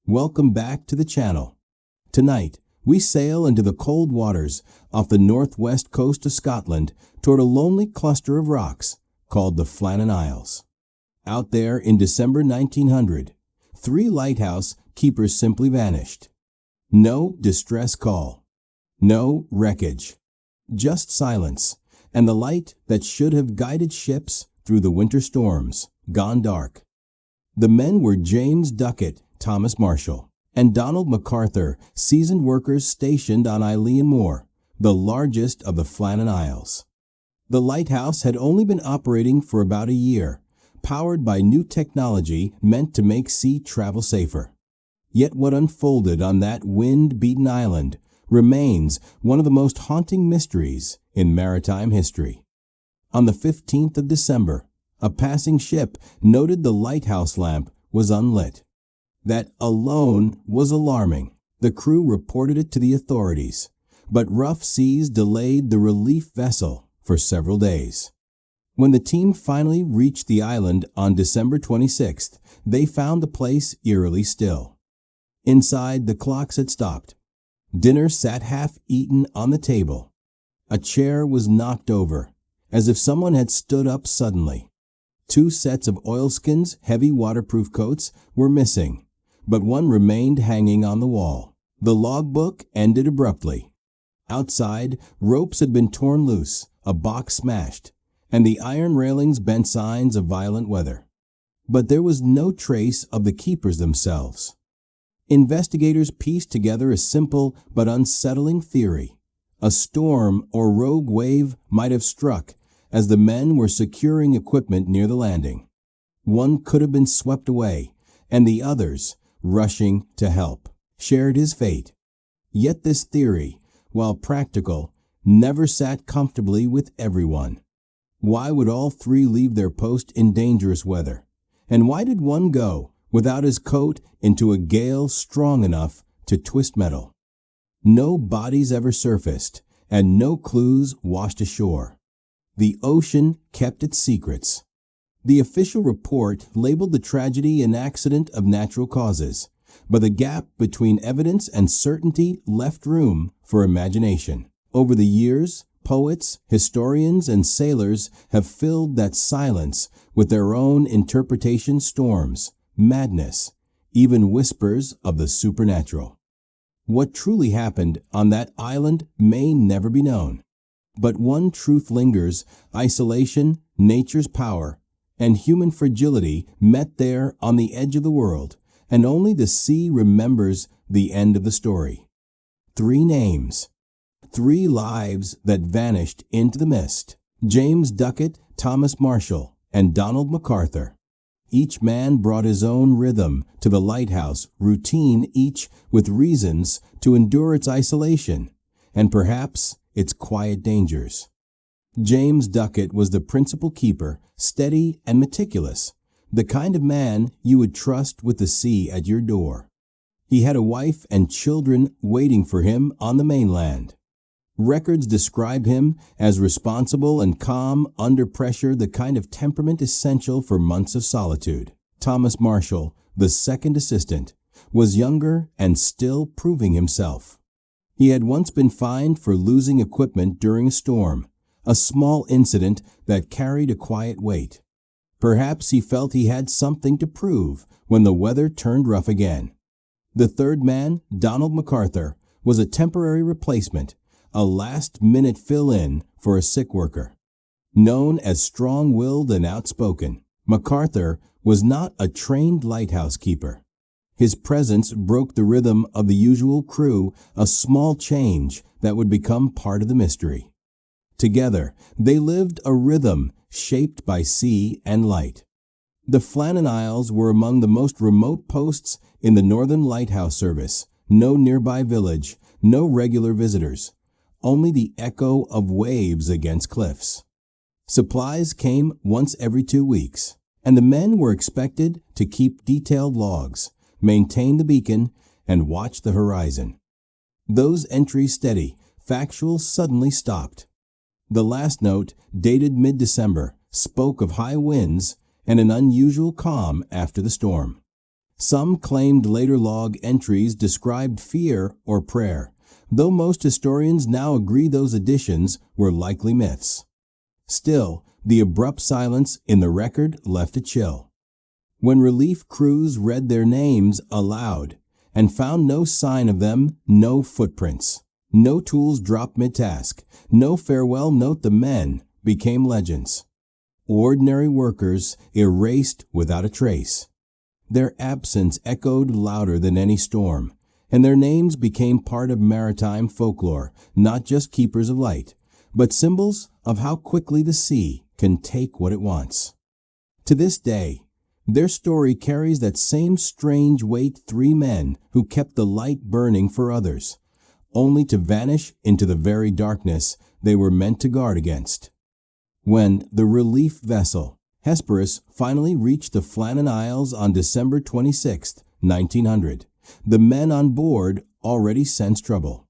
Welcome back to the channel. Tonight, we sail into the cold waters off the northwest coast of Scotland toward a lonely cluster of rocks called the Flannan Isles. Out there in December 1900, 3 lighthouse keepers simply vanished. No distress call. No wreckage. Just silence, and the light that should have guided ships through the winter storms, gone dark. The men were James Ducat, Thomas Marshall, and Donald McArthur, seasoned workers stationed on Eilean Moor, the largest of the Flannan Isles. The lighthouse had only been operating for about a year, powered by new technology meant to make sea travel safer. Yet what unfolded on that wind-beaten island remains one of the most haunting mysteries in maritime history. On the 15th of December, a passing ship noted the lighthouse lamp was unlit. That alone was alarming. The crew reported it to the authorities, but rough seas delayed the relief vessel for several days. When the team finally reached the island on December 26th, they found the place eerily still. Inside, the clocks had stopped. Dinner sat half-eaten on the table. A chair was knocked over, as if someone had stood up suddenly. 2 sets of oilskins, heavy waterproof coats, were missing, but one remained hanging on the wall. The logbook ended abruptly. Outside, ropes had been torn loose, a box smashed, and the iron railings bent signs of violent weather. But there was no trace of the keepers themselves. Investigators pieced together a simple but unsettling theory. A storm or rogue wave might have struck as the men were securing equipment near the landing. One could have been swept away, and the others, rushing to help, shared his fate. Yet this theory, while practical, never sat comfortably with everyone. Why would all 3 leave their post in dangerous weather? And why did one go without his coat into a gale strong enough to twist metal? No bodies ever surfaced, and no clues washed ashore. The ocean kept its secrets. The official report labeled the tragedy an accident of natural causes, but the gap between evidence and certainty left room for imagination. Over the years, poets, historians, and sailors have filled that silence with their own interpretation storms, madness, even whispers of the supernatural. What truly happened on that island may never be known. But one truth lingers: isolation, nature's power, and human fragility met there on the edge of the world, and only the sea remembers the end of the story. 3 names. 3 lives that vanished into the mist. James Ducat, Thomas Marshall, and Donald McArthur. Each man brought his own rhythm to the lighthouse, routine, each with reasons to endure its isolation, and perhaps its quiet dangers. James Ducat was the principal keeper, steady and meticulous, the kind of man you would trust with the sea at your door. He had a wife and children waiting for him on the mainland. Records describe him as responsible and calm under pressure, the kind of temperament essential for months of solitude. Thomas Marshall, the second assistant, was younger and still proving himself. He had once been fined for losing equipment during a storm, a small incident that carried a quiet weight. Perhaps he felt he had something to prove when the weather turned rough again. The third man, Donald McArthur, was a temporary replacement, a last-minute fill-in for a sick worker. Known as strong-willed and outspoken, McArthur was not a trained lighthouse keeper. His presence broke the rhythm of the usual crew, a small change that would become part of the mystery. Together, they lived a rhythm shaped by sea and light. The Flannan Isles were among the most remote posts in the Northern Lighthouse Service. No nearby village, no regular visitors, only the echo of waves against cliffs. Supplies came once every 2 weeks, and the men were expected to keep detailed logs, maintain the beacon, and watch the horizon. Those entries steady, factual, suddenly stopped. The last note, dated mid-December, spoke of high winds and an unusual calm after the storm. Some claimed later log entries described fear or prayer, though most historians now agree those additions were likely myths. Still, the abrupt silence in the record left a chill. When relief crews read their names aloud and found no sign of them, no footprints, no tools dropped mid-task, no farewell note, the men became legends. Ordinary workers erased without a trace. Their absence echoed louder than any storm, and their names became part of maritime folklore, not just keepers of light, but symbols of how quickly the sea can take what it wants. To this day, their story carries that same strange weight. 3 men who kept the light burning for others, only to vanish into the very darkness they were meant to guard against. When the relief vessel Hesperus finally reached the Flannan Isles on December 26, 1900, the men on board already sensed trouble.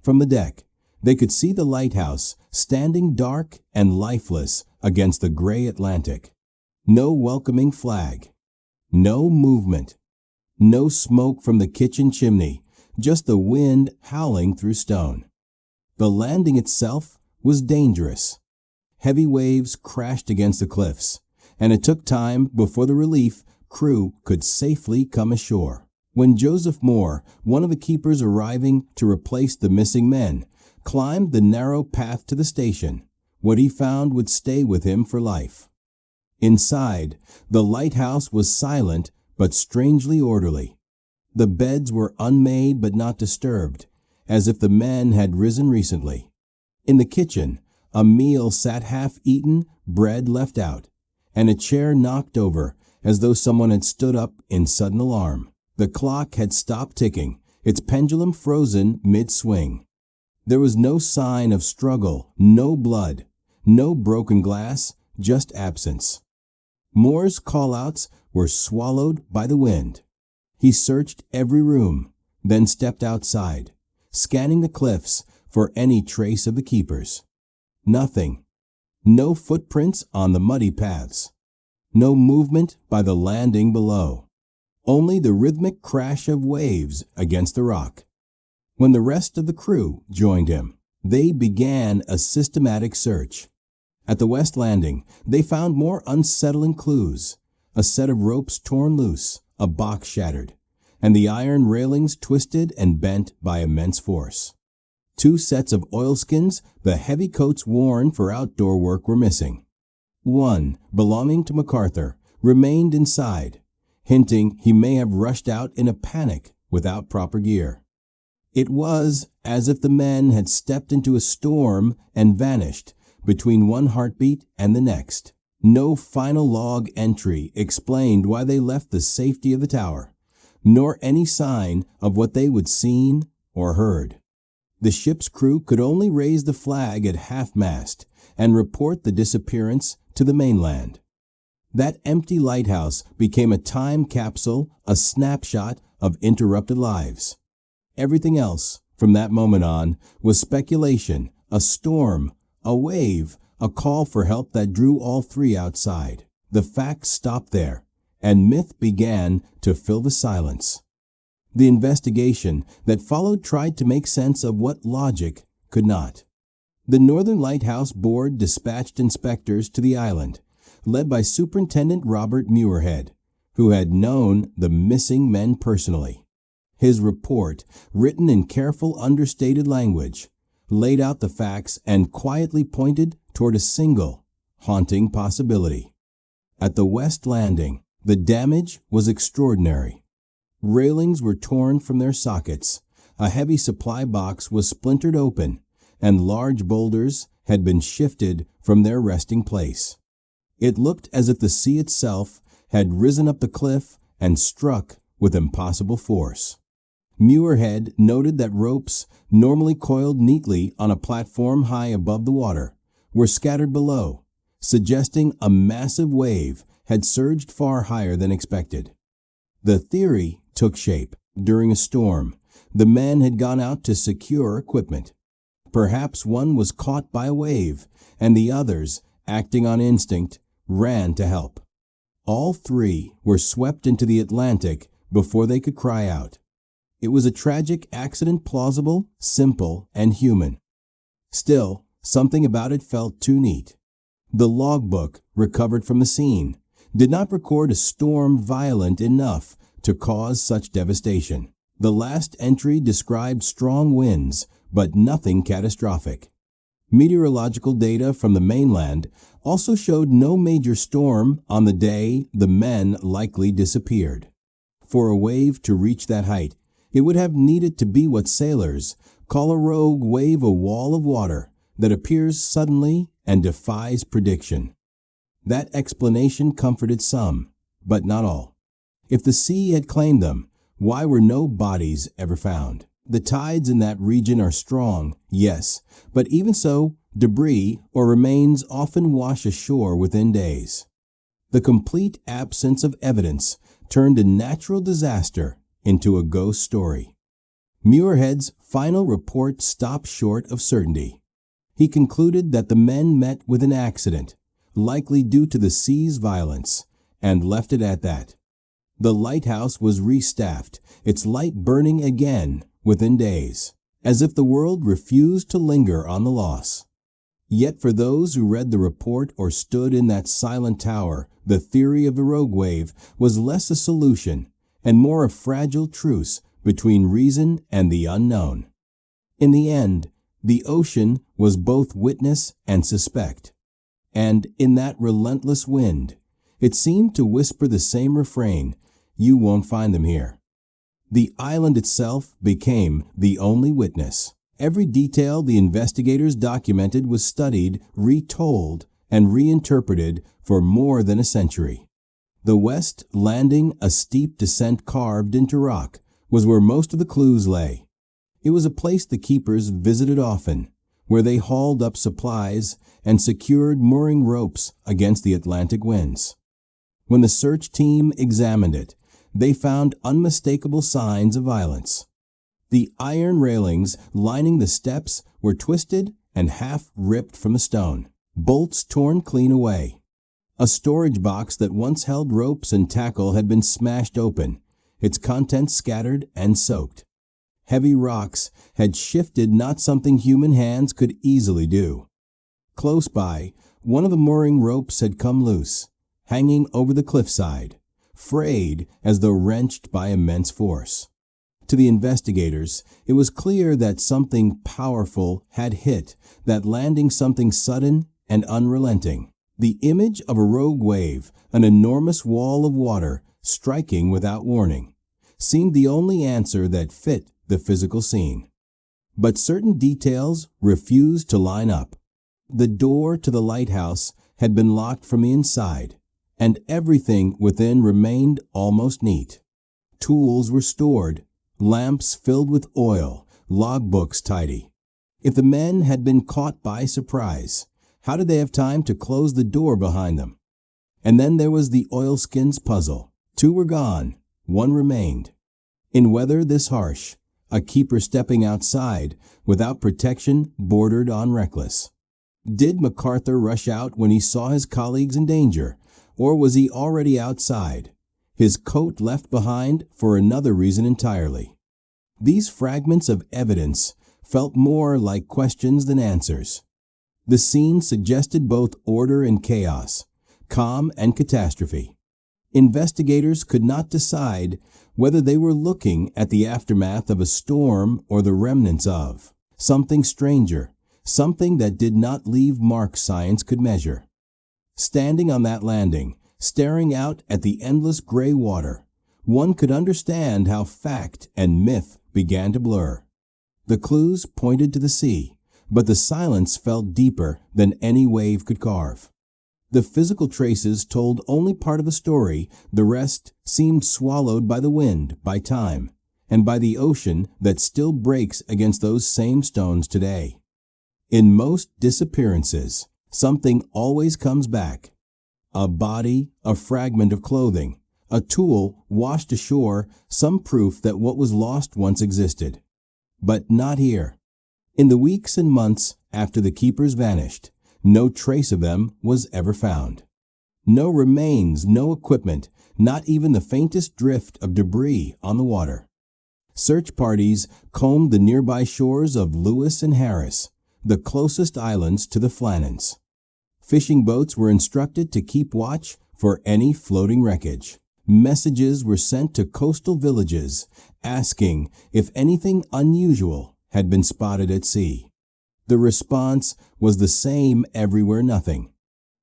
From the deck, they could see the lighthouse standing dark and lifeless against the gray Atlantic. No welcoming flag, no movement, no smoke from the kitchen chimney, just the wind howling through stone. The landing itself was dangerous. Heavy waves crashed against the cliffs, and it took time before the relief crew could safely come ashore. When Joseph Moore, one of the keepers arriving to replace the missing men, climbed the narrow path to the station, what he found would stay with him for life. Inside, the lighthouse was silent but strangely orderly. The beds were unmade but not disturbed, as if the men had risen recently. In the kitchen, a meal sat half-eaten, bread left out, and a chair knocked over as though someone had stood up in sudden alarm. The clock had stopped ticking, its pendulum frozen mid-swing. There was no sign of struggle, no blood, no broken glass, just absence. Moore's call-outs were swallowed by the wind. He searched every room, then stepped outside, scanning the cliffs for any trace of the keepers. Nothing. No footprints on the muddy paths. No movement by the landing below. Only the rhythmic crash of waves against the rock. When the rest of the crew joined him, they began a systematic search. At the west landing, they found more unsettling clues. A set of ropes torn loose, a box shattered, and the iron railings twisted and bent by immense force. 2 sets of oilskins, the heavy coats worn for outdoor work, were missing. One, belonging to McArthur, remained inside, hinting he may have rushed out in a panic without proper gear. It was as if the men had stepped into a storm and vanished between one heartbeat and the next. No final log entry explained why they left the safety of the tower, nor any sign of what they would seen or heard. The ship's crew could only raise the flag at half-mast and report the disappearance to the mainland. That empty lighthouse became a time capsule, a snapshot of interrupted lives. Everything else, from that moment on, was speculation, a storm, a wave, a call for help that drew all 3 outside. The facts stopped there, and myth began to fill the silence. The investigation that followed tried to make sense of what logic could not. The Northern Lighthouse Board dispatched inspectors to the island, led by Superintendent Robert Muirhead, who had known the missing men personally. His report, written in careful, understated language, laid out the facts and quietly pointed toward a single, haunting possibility. At the West Landing, the damage was extraordinary. Railings were torn from their sockets, a heavy supply box was splintered open, and large boulders had been shifted from their resting place. It looked as if the sea itself had risen up the cliff and struck with impossible force. Muirhead noted that ropes, normally coiled neatly on a platform high above the water, were scattered below, suggesting a massive wave had surged far higher than expected. The theory took shape. During a storm, the men had gone out to secure equipment. Perhaps one was caught by a wave, and the others, acting on instinct, ran to help. All 3 were swept into the Atlantic before they could cry out. It was a tragic accident, plausible, simple, and human. Still, something about it felt too neat. The logbook, recovered from the scene, did not record a storm violent enough to cause such devastation. The last entry described strong winds, but nothing catastrophic. Meteorological data from the mainland also showed no major storm on the day the men likely disappeared. For a wave to reach that height, it would have needed to be what sailors call a rogue wave, a wall of water that appears suddenly and defies prediction. That explanation comforted some, but not all. If the sea had claimed them, why were no bodies ever found? The tides in that region are strong, yes, but even so, debris or remains often wash ashore within days. The complete absence of evidence turned a natural disaster into a ghost story. Muirhead's final report stopped short of certainty. He concluded that the men met with an accident, likely due to the sea's violence, and left it at that. The lighthouse was restaffed, its light burning again within days, as if the world refused to linger on the loss. Yet for those who read the report or stood in that silent tower, the theory of the rogue wave was less a solution and more a fragile truce between reason and the unknown. In the end, the ocean was both witness and suspect, and in that relentless wind, it seemed to whisper the same refrain, "You won't find them here." The island itself became the only witness. Every detail the investigators documented was studied, retold, and reinterpreted for more than a century. The west landing, a steep descent carved into rock, was where most of the clues lay. It was a place the keepers visited often, where they hauled up supplies and secured mooring ropes against the Atlantic winds. When the search team examined it, they found unmistakable signs of violence. The iron railings lining the steps were twisted and half ripped from the stone, bolts torn clean away. A storage box that once held ropes and tackle had been smashed open, its contents scattered and soaked. Heavy rocks had shifted, not something human hands could easily do. Close by, one of the mooring ropes had come loose, hanging over the cliffside, frayed as though wrenched by immense force. To the investigators, it was clear that something powerful had hit that landing, something sudden and unrelenting. The image of a rogue wave, an enormous wall of water striking without warning, seemed the only answer that fit the physical scene. But certain details refused to line up. The door to the lighthouse had been locked from the inside, and everything within remained almost neat. Tools were stored, lamps filled with oil, logbooks tidy. If the men had been caught by surprise, how did they have time to close the door behind them? And then there was the oilskins puzzle. 2 were gone, 1 remained. In weather this harsh, a keeper stepping outside without protection bordered on reckless. Did McArthur rush out when he saw his colleagues in danger, or was he already outside, his coat left behind for another reason entirely? These fragments of evidence felt more like questions than answers. The scene suggested both order and chaos, calm and catastrophe. Investigators could not decide whether they were looking at the aftermath of a storm or the remnants of something stranger, something that did not leave marks science could measure. Standing on that landing, staring out at the endless gray water, one could understand how fact and myth began to blur. The clues pointed to the sea, but the silence felt deeper than any wave could carve. The physical traces told only part of the story, the rest seemed swallowed by the wind, by time, and by the ocean that still breaks against those same stones today. In most disappearances, something always comes back. A body, a fragment of clothing, a tool washed ashore, some proof that what was lost once existed. But not here. In the weeks and months after the keepers vanished, no trace of them was ever found. No remains, no equipment, not even the faintest drift of debris on the water. Search parties combed the nearby shores of Lewis and Harris, the closest islands to the Flannans. Fishing boats were instructed to keep watch for any floating wreckage. Messages were sent to coastal villages asking if anything unusual had been spotted at sea. The response was the same everywhere: nothing.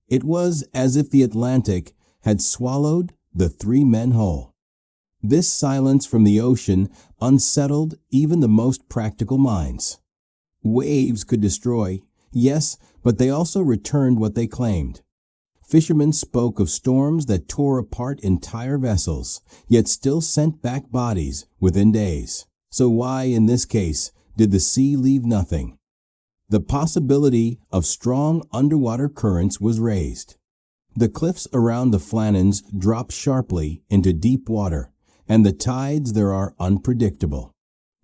It was as if the Atlantic had swallowed the three men whole. This silence from the ocean unsettled even the most practical minds. Waves could destroy, yes, but they also returned what they claimed. Fishermen spoke of storms that tore apart entire vessels, yet still sent back bodies within days. So why, in this case, did the sea leave nothing? The possibility of strong underwater currents was raised. The cliffs around the Flannans drop sharply into deep water, and the tides there are unpredictable.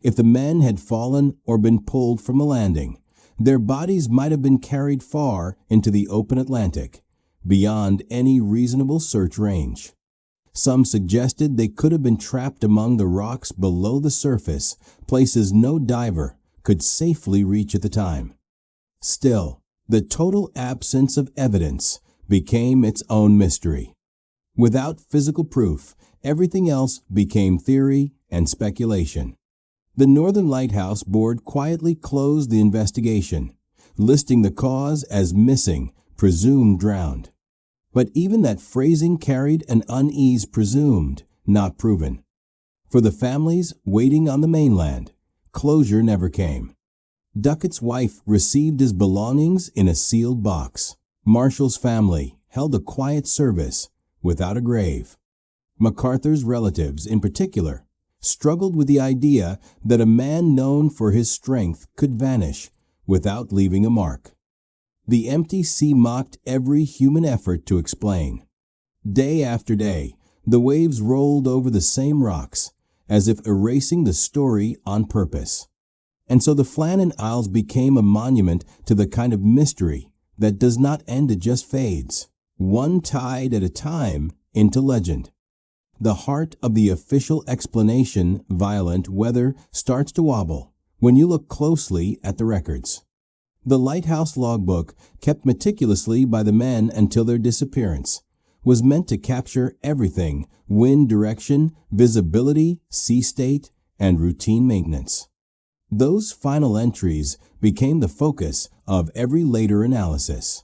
If the men had fallen or been pulled from the landing, their bodies might have been carried far into the open Atlantic, beyond any reasonable search range. Some suggested they could have been trapped among the rocks below the surface, places no diver could safely reach at the time. Still, the total absence of evidence became its own mystery. Without physical proof, everything else became theory and speculation. The Northern Lighthouse Board quietly closed the investigation, listing the cause as missing, presumed drowned. But even that phrasing carried an unease: presumed, not proven. For the families waiting on the mainland, closure never came. Ducat's wife received his belongings in a sealed box. Marshall's family held a quiet service without a grave. McArthur's relatives, in particular, struggled with the idea that a man known for his strength could vanish without leaving a mark. The empty sea mocked every human effort to explain. Day after day, the waves rolled over the same rocks, as if erasing the story on purpose. And so the Flannan Isles became a monument to the kind of mystery that does not end, it just fades, one tide at a time, into legend. The heart of the official explanation, violent weather, starts to wobble when you look closely at the records. The Lighthouse logbook, kept meticulously by the men until their disappearance, was meant to capture everything: wind direction, visibility, sea state, and routine maintenance. Those final entries became the focus of every later analysis.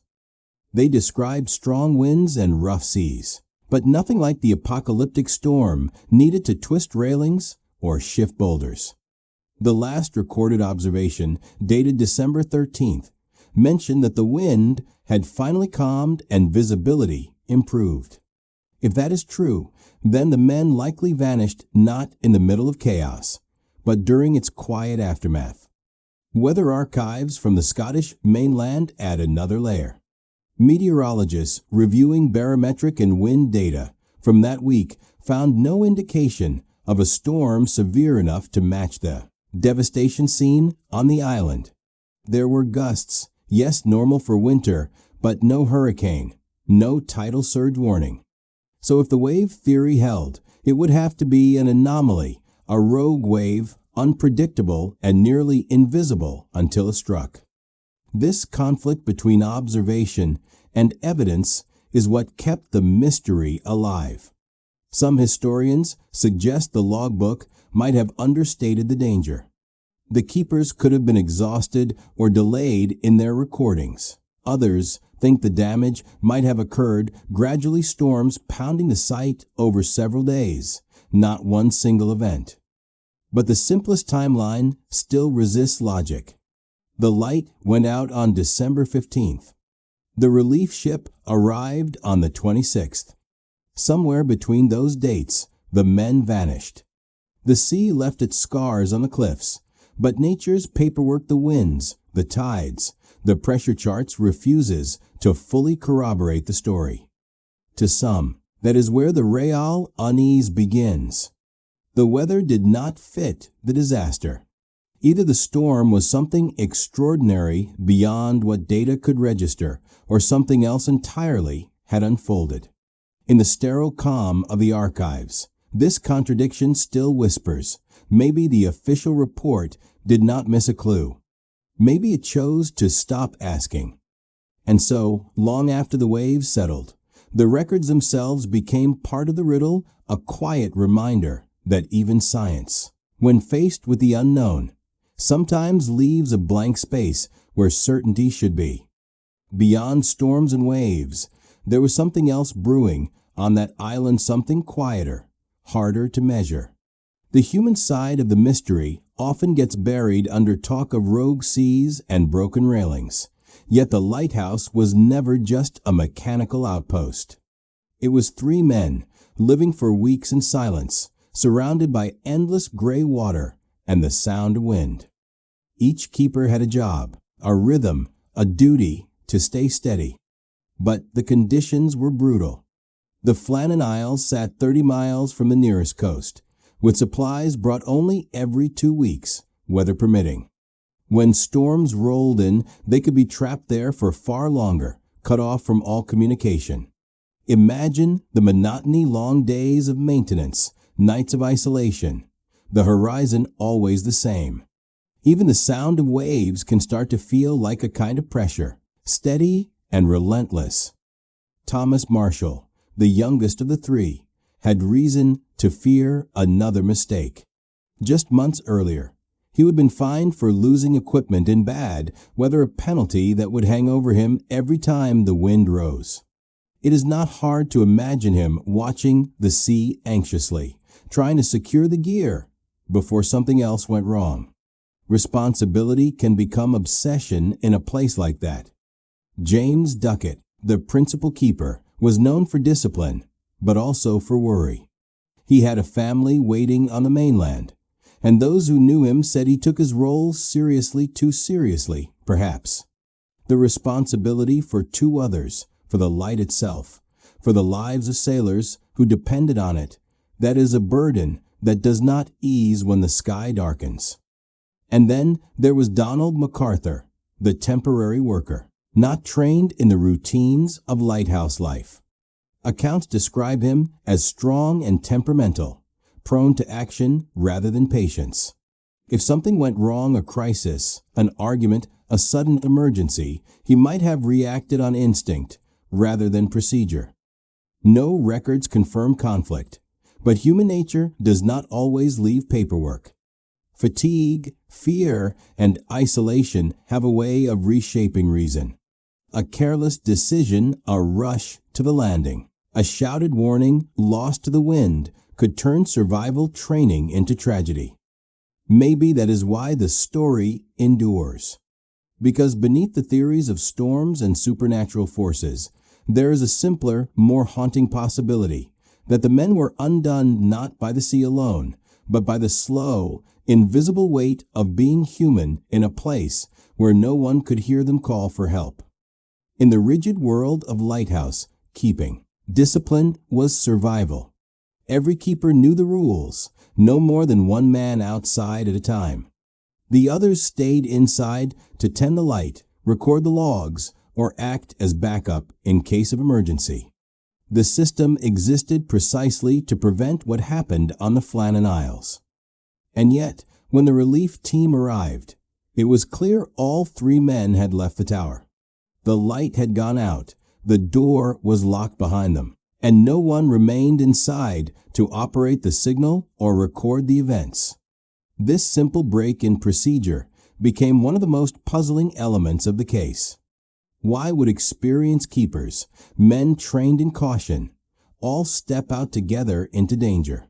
They described strong winds and rough seas, but nothing like the apocalyptic storm needed to twist railings or shift boulders. The last recorded observation, dated December 13th, mentioned that the wind had finally calmed and visibility improved. If that is true, then the men likely vanished not in the middle of chaos, but during its quiet aftermath. Weather archives from the Scottish mainland add another layer. Meteorologists reviewing barometric and wind data from that week found no indication of a storm severe enough to match the devastation seen on the island. There were gusts, yes, normal for winter, but no hurricane, no tidal surge warning. So if the wave theory held, it would have to be an anomaly, a rogue wave, unpredictable and nearly invisible until it struck. This conflict between observation and evidence is what kept the mystery alive. Some historians suggest the logbook might have understated the danger. The keepers could have been exhausted or delayed in their recordings. Others think the damage might have occurred gradually, storms pounding the site over several days, not one single event. But the simplest timeline still resists logic. The light went out on December 15th. The relief ship arrived on the 26th. Somewhere between those dates, the men vanished. The sea left its scars on the cliffs, but nature's paperwork, the winds, the tides, the pressure charts, refuses to fully corroborate the story. To some, that is where the real unease begins. The weather did not fit the disaster. Either the storm was something extraordinary beyond what data could register, or something else entirely had unfolded. In the sterile calm of the archives, this contradiction still whispers. Maybe the official report did not miss a clue. Maybe it chose to stop asking. And so, long after the waves settled, the records themselves became part of the riddle, a quiet reminder that even science, when faced with the unknown, sometimes leaves a blank space where certainty should be. Beyond storms and waves, there was something else brewing on that island, something quieter, harder to measure. The human side of the mystery often gets buried under talk of rogue seas and broken railings. Yet the lighthouse was never just a mechanical outpost. It was 3 men living for weeks in silence, surrounded by endless gray water and the sound of wind. Each keeper had a job, a rhythm, a duty to stay steady. But the conditions were brutal. The Flannan Isles sat 30 miles from the nearest coast, with supplies brought only every 2 weeks, weather permitting. When storms rolled in, they could be trapped there for far longer, cut off from all communication. Imagine the monotony, long days of maintenance, nights of isolation, the horizon always the same. Even the sound of waves can start to feel like a kind of pressure, steady and relentless. Thomas Marshall, the youngest of the 3, had reason to fear another mistake. Just months earlier, he would have been fined for losing equipment in bad weather, a penalty that would hang over him every time the wind rose. It is not hard to imagine him watching the sea anxiously, trying to secure the gear before something else went wrong. Responsibility can become obsession in a place like that. James Ducat, the principal keeper, was known for discipline, but also for worry. He had a family waiting on the mainland, and those who knew him said he took his role seriously, too seriously, perhaps. The responsibility for 2 others, for the light itself, for the lives of sailors who depended on it, that is a burden that does not ease when the sky darkens. And then there was Donald McArthur, the temporary worker, not trained in the routines of lighthouse life. Accounts describe him as strong and temperamental, prone to action rather than patience. If something went wrong, a crisis, an argument, a sudden emergency, he might have reacted on instinct rather than procedure. No records confirm conflict, but human nature does not always leave paperwork. Fatigue, fear, and isolation have a way of reshaping reason. A careless decision, a rush to the landing, a shouted warning lost to the wind could turn survival training into tragedy. Maybe that is why the story endures. Because beneath the theories of storms and supernatural forces, there is a simpler, more haunting possibility that the men were undone not by the sea alone, but by the slow, invisible weight of being human in a place where no one could hear them call for help. In the rigid world of lighthouse keeping, discipline was survival. Every keeper knew the rules, no more than 1 man outside at a time. The others stayed inside to tend the light, record the logs, or act as backup in case of emergency. The system existed precisely to prevent what happened on the Flannan Isles. And yet, when the relief team arrived, it was clear all 3 men had left the tower. The light had gone out, the door was locked behind them, and no one remained inside to operate the signal or record the events. This simple break in procedure became one of the most puzzling elements of the case. Why would experienced keepers, men trained in caution, all step out together into danger?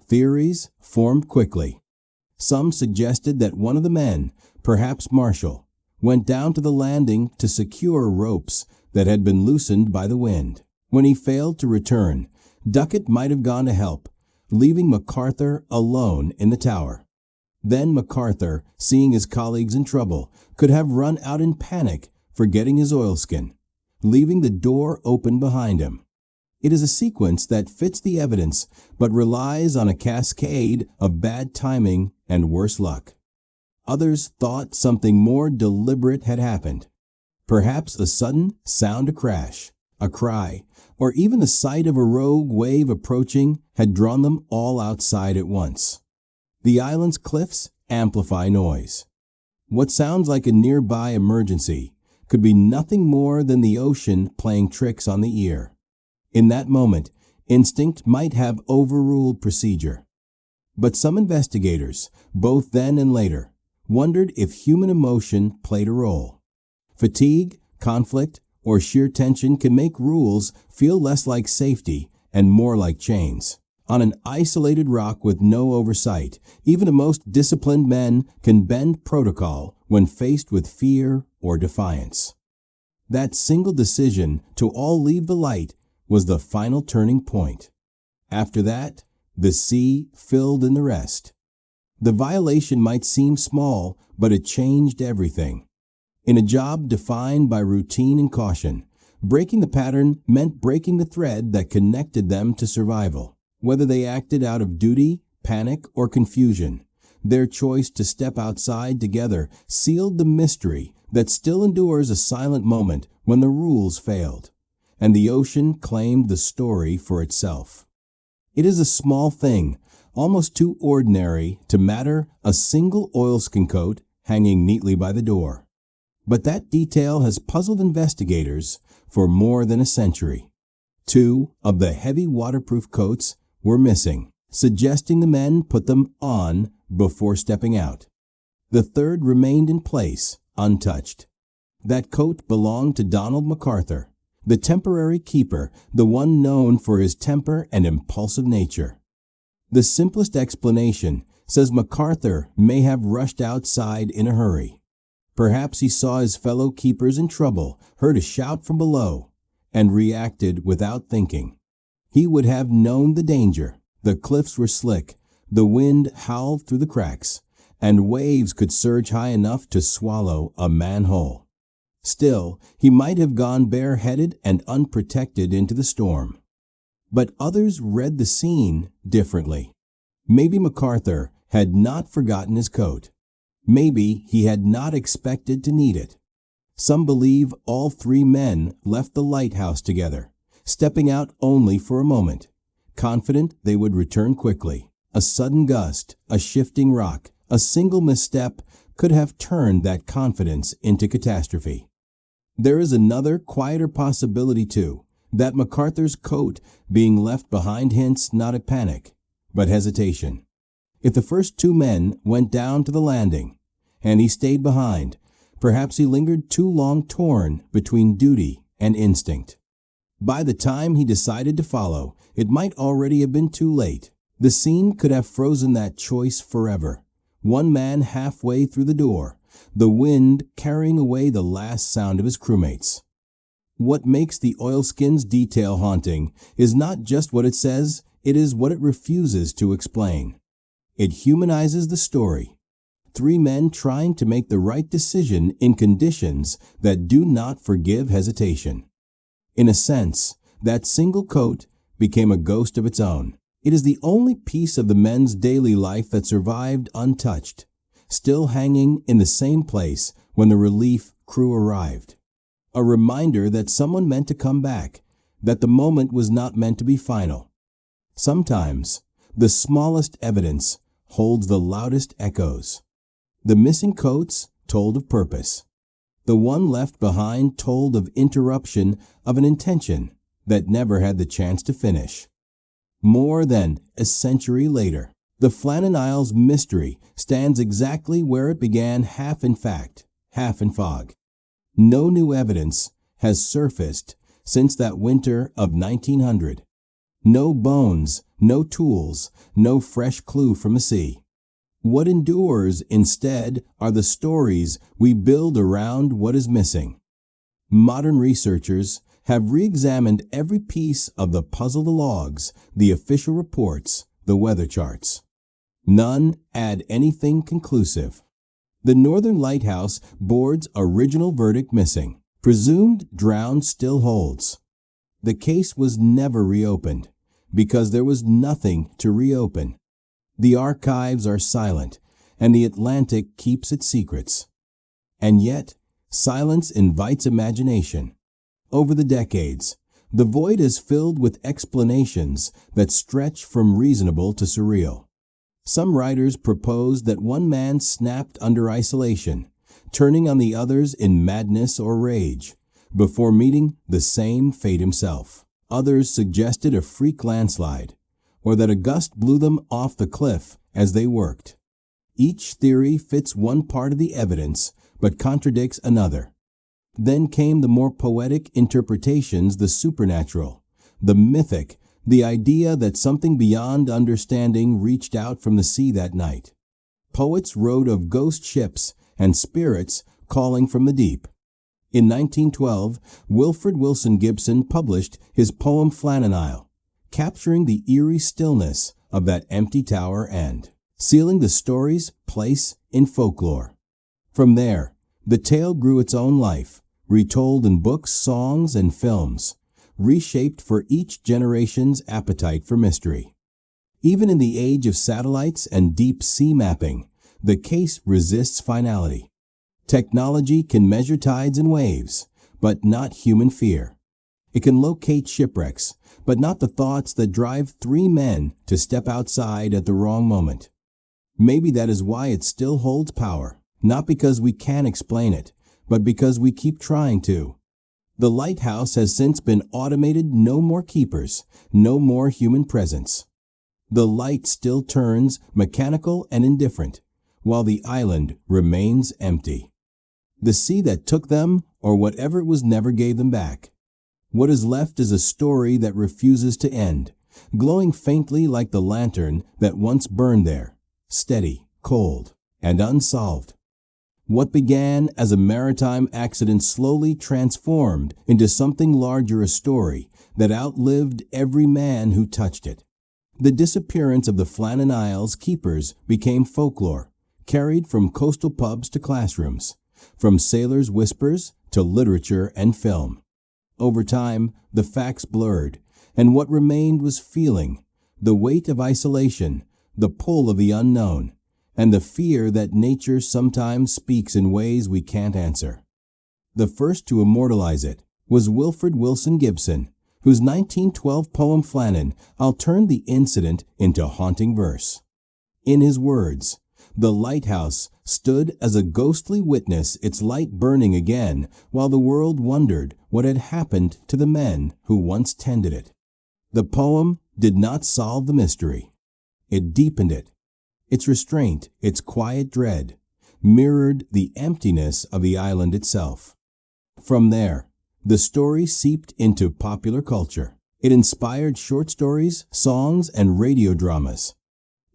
Theories formed quickly. Some suggested that one of the men, perhaps Marshall, went down to the landing to secure ropes that had been loosened by the wind. When he failed to return, Ducat might have gone to help, leaving McArthur alone in the tower. Then McArthur, seeing his colleagues in trouble, could have run out in panic, forgetting his oilskin, leaving the door open behind him. It is a sequence that fits the evidence, but relies on a cascade of bad timing and worse luck. Others thought something more deliberate had happened. Perhaps a sudden sound, a a cry, or even the sight of a rogue wave approaching had drawn them all outside at once. The island's cliffs amplify noise. What sounds like a nearby emergency could be nothing more than the ocean playing tricks on the ear. In that moment, instinct might have overruled procedure. But some investigators, both then and later, wondered if human emotion played a role. Fatigue, conflict, or sheer tension can make rules feel less like safety and more like chains. On an isolated rock with no oversight, even the most disciplined men can bend protocol when faced with fear or defiance. That single decision to all leave the light was the final turning point. After that, the sea filled in the rest. The violation might seem small, but it changed everything. In a job defined by routine and caution, breaking the pattern meant breaking the thread that connected them to survival. Whether they acted out of duty, panic, or confusion, their choice to step outside together sealed the mystery that still endures a silent moment when the rules failed, and the ocean claimed the story for itself. It is a small thing, almost too ordinary to matter, a single oilskin coat hanging neatly by the door. But that detail has puzzled investigators for more than a century. 2 of the heavy waterproof coats were missing, suggesting the men put them on before stepping out. The third remained in place, untouched. That coat belonged to Donald McArthur, the temporary keeper, the one known for his temper and impulsive nature. The simplest explanation says McArthur may have rushed outside in a hurry. Perhaps he saw his fellow keepers in trouble, heard a shout from below, and reacted without thinking. He would have known the danger. The cliffs were slick, the wind howled through the cracks, and waves could surge high enough to swallow a man whole. Still, he might have gone bareheaded and unprotected into the storm. But others read the scene differently. Maybe McArthur had not forgotten his coat. Maybe he had not expected to need it. Some believe all 3 men left the lighthouse together, stepping out only for a moment, confident they would return quickly. A sudden gust, a shifting rock, a single misstep could have turned that confidence into catastrophe. There is another, quieter possibility too, that McArthur's coat being left behind hints not at panic, but hesitation. If the first 2 men went down to the landing, and he stayed behind, perhaps he lingered too long, torn between duty and instinct. By the time he decided to follow, it might already have been too late. The scene could have frozen that choice forever. One man halfway through the door, the wind carrying away the last sound of his crewmates. What makes the oilskins detail haunting is not just what it says, it is what it refuses to explain. It humanizes the story. 3 men trying to make the right decision in conditions that do not forgive hesitation. In a sense, that single coat became a ghost of its own. It is the only piece of the men's daily life that survived untouched, still hanging in the same place when the relief crew arrived. A reminder that someone meant to come back, that the moment was not meant to be final. Sometimes, the smallest evidence holds the loudest echoes. The missing coats told of purpose. The one left behind told of interruption of an intention that never had the chance to finish. More than a century later, the Flannan Isles mystery stands exactly where it began, half in fact, half in fog. No new evidence has surfaced since that winter of 1900. No bones, no tools, no fresh clue from the sea. What endures instead are the stories we build around what is missing. Modern researchers have re-examined every piece of the puzzle: the logs, the official reports, the weather charts. None add anything conclusive. The Northern Lighthouse Board's original verdict missing. Presumed drowned still holds. The case was never reopened because there was nothing to reopen. The archives are silent, and the Atlantic keeps its secrets. And yet, silence invites imagination. Over the decades, The void is filled with explanations that stretch from reasonable to surreal. Some writers propose that one man snapped under isolation, turning on the others in madness or rage, before meeting the same fate himself. Others suggested a freak landslide, or that a gust blew them off the cliff as they worked. Each theory fits one part of the evidence, but contradicts another. Then came the more poetic interpretations, the supernatural, the mythic, the idea that something beyond understanding reached out from the sea that night. Poets wrote of ghost ships and spirits calling from the deep. In 1912, Wilfred Wilson Gibson published his poem Flannan Isles, capturing the eerie stillness of that empty tower and sealing the story's place in folklore. From there, the tale grew its own life, retold in books, songs, and films, reshaped for each generation's appetite for mystery. Even in the age of satellites and deep sea mapping, the case resists finality. Technology can measure tides and waves, but not human fear. It can locate shipwrecks, but not the thoughts that drive three men to step outside at the wrong moment. Maybe that is why it still holds power, not because we can explain it, but because we keep trying to. The lighthouse has since been automated, no more keepers, no more human presence. The light still turns mechanical and indifferent, while the island remains empty. The sea that took them, or whatever it was, never gave them back. What is left is a story that refuses to end, glowing faintly like the lantern that once burned there, steady, cold, and unsolved. What began as a maritime accident slowly transformed into something larger, a story that outlived every man who touched it. The disappearance of the Flannan Isles keepers became folklore, carried from coastal pubs to classrooms, from sailors' whispers to literature and film. Over time, the facts blurred, and what remained was feeling, the weight of isolation, the pull of the unknown, and the fear that nature sometimes speaks in ways we can't answer. The first to immortalize it was Wilfred Wilson Gibson, whose 1912 poem Flannan Isles turned the incident into haunting verse. In his words, the lighthouse stood as a ghostly witness, its light burning again, while the world wondered what had happened to the men who once tended it. The poem did not solve the mystery. It deepened it. Its restraint, its quiet dread, mirrored the emptiness of the island itself. From there, the story seeped into popular culture. It inspired short stories, songs, and radio dramas.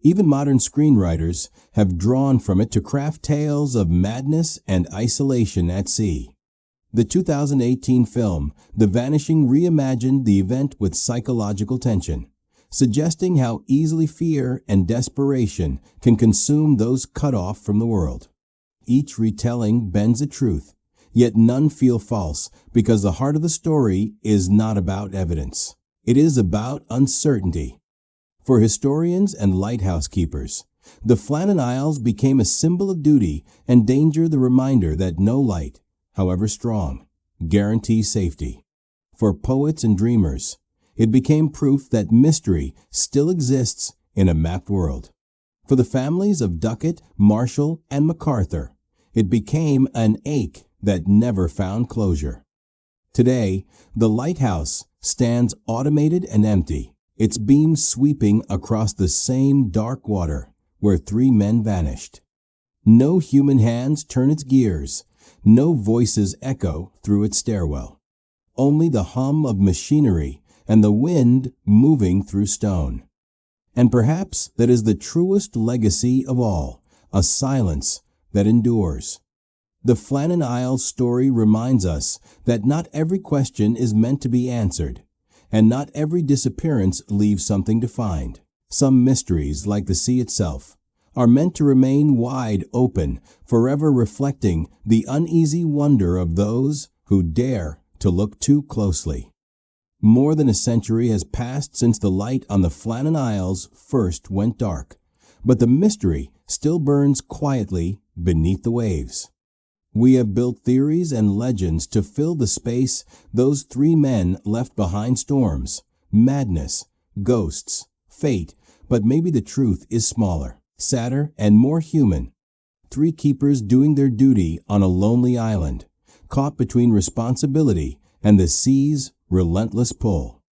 Even modern screenwriters have drawn from it to craft tales of madness and isolation at sea. The 2018 film, The Vanishing, reimagined the event with psychological tension, suggesting how easily fear and desperation can consume those cut off from the world. Each retelling bends a truth, yet none feel false, because the heart of the story is not about evidence. It is about uncertainty. For historians and lighthouse keepers, the Flannan Isles became a symbol of duty and danger, the reminder that no light, however strong, guarantees safety. For poets and dreamers, it became proof that mystery still exists in a mapped world. For the families of Ducat, Marshall, and McArthur, it became an ache that never found closure. Today, the lighthouse stands automated and empty, its beams sweeping across the same dark water where three men vanished. No human hands turn its gears, no voices echo through its stairwell. Only the hum of machinery and the wind moving through stone. And perhaps that is the truest legacy of all, a silence that endures. The Flannan Isles story reminds us that not every question is meant to be answered, and not every disappearance leaves something to find. Some mysteries, like the sea itself, are meant to remain wide open, forever reflecting the uneasy wonder of those who dare to look too closely. More than a century has passed since the light on the Flannan Isles first went dark, but the mystery still burns quietly beneath the waves. We have built theories and legends to fill the space those three men left behind: storms, madness, ghosts, fate, but maybe the truth is smaller, sadder, and more human. Three keepers doing their duty on a lonely island, caught between responsibility and the sea's relentless pull.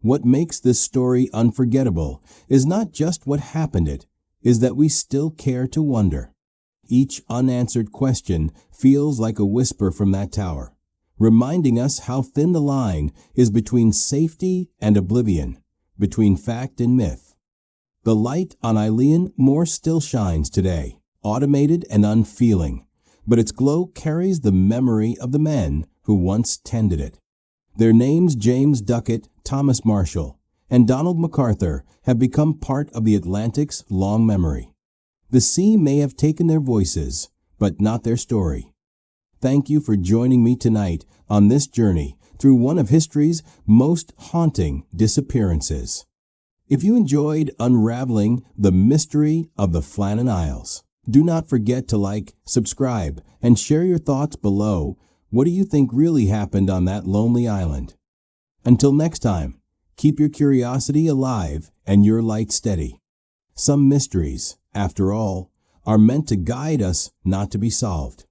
What makes this story unforgettable is not just what happened, it is that we still care to wonder. Each unanswered question feels like a whisper from that tower, reminding us how thin the line is between safety and oblivion, between fact and myth. The light on Eilean Moor still shines today, automated and unfeeling, but its glow carries the memory of the men who once tended it. Their names, James Ducat, Thomas Marshall, and Donald McArthur, have become part of the Atlantic's long memory. The sea may have taken their voices, but not their story. Thank you for joining me tonight on this journey through one of history's most haunting disappearances. If you enjoyed unraveling the mystery of the Flannan Isles, do not forget to like, subscribe, and share your thoughts below. What do you think really happened on that lonely island? Until next time, keep your curiosity alive and your light steady. Some mysteries, after all, are meant to guide us, not to be solved.